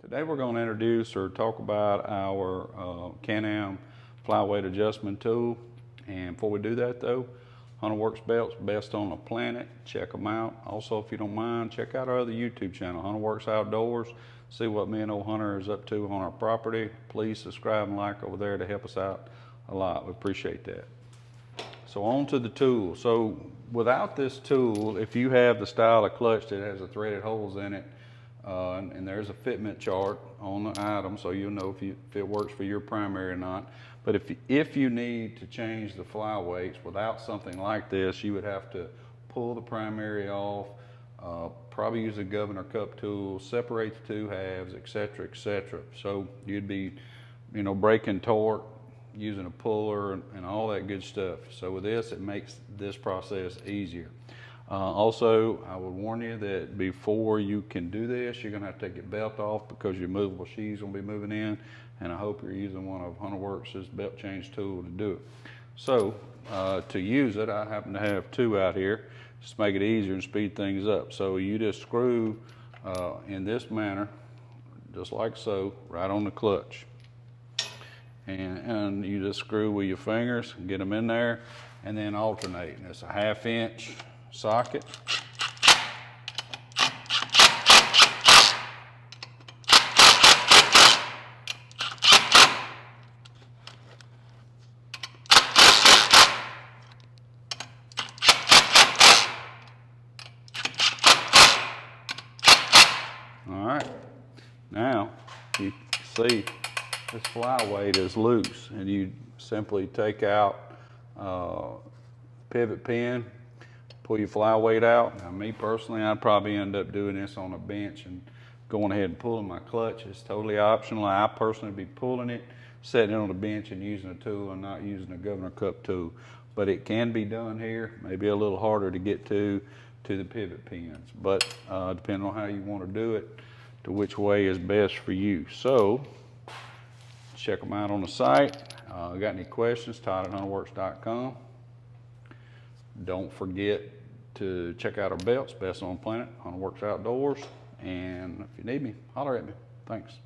Today we're going to introduce or talk about our Can Am flyweight adjustment tool. And before we do that though, Hunterworks belts, best on the planet. Check them out. Also, if you don't mind, check out our other YouTube channel, Hunterworks Outdoors. See what me and old Hunter is up to on our property. Please subscribe and like over there to help us out a lot. We appreciate that. So on to the tool. So without this tool, if you have the style of clutch that has the threaded holes in it, and there's a fitment chart on the item, so you'll know if it works for your primary or not. But if you need to change the flyweights without something like this, you would have to pull the primary off, probably use a governor cup tool, separate the two halves, etc., etc. So you'd be, breaking torque, using a puller and all that good stuff. So with this, it makes this process easier. Also, I would warn you that before you can do this, you're gonna have to take your belt off because your movable sheath's gonna be moving in, and I hope you're using one of Hunterworks' belt change tool to do it. So to use it, I happen to have two out here, just make it easier and speed things up. So you just screw in this manner, just like so, right on the clutch. And you just screw with your fingers, get them in there, and then alternate. And it's a 1/2 inch socket. All right, now you see this flyweight is loose, and you simply take out pivot pin, pull your flyweight out. Now me personally, I'd probably end up doing this on a bench and going ahead and pulling my clutch. It's totally optional. I personally be pulling it, setting it on the bench and using a tool and not using a governor cup tool. But it can be done here, maybe a little harder to get to the pivot pins. But depending on how you want to do it, to which way is best for you. So check them out on the site. Got any questions, Todd@hunterworks.com. Don't forget to check out our belts, best on the planet, Hunterworks Outdoors. And if you need me, holler at me. Thanks.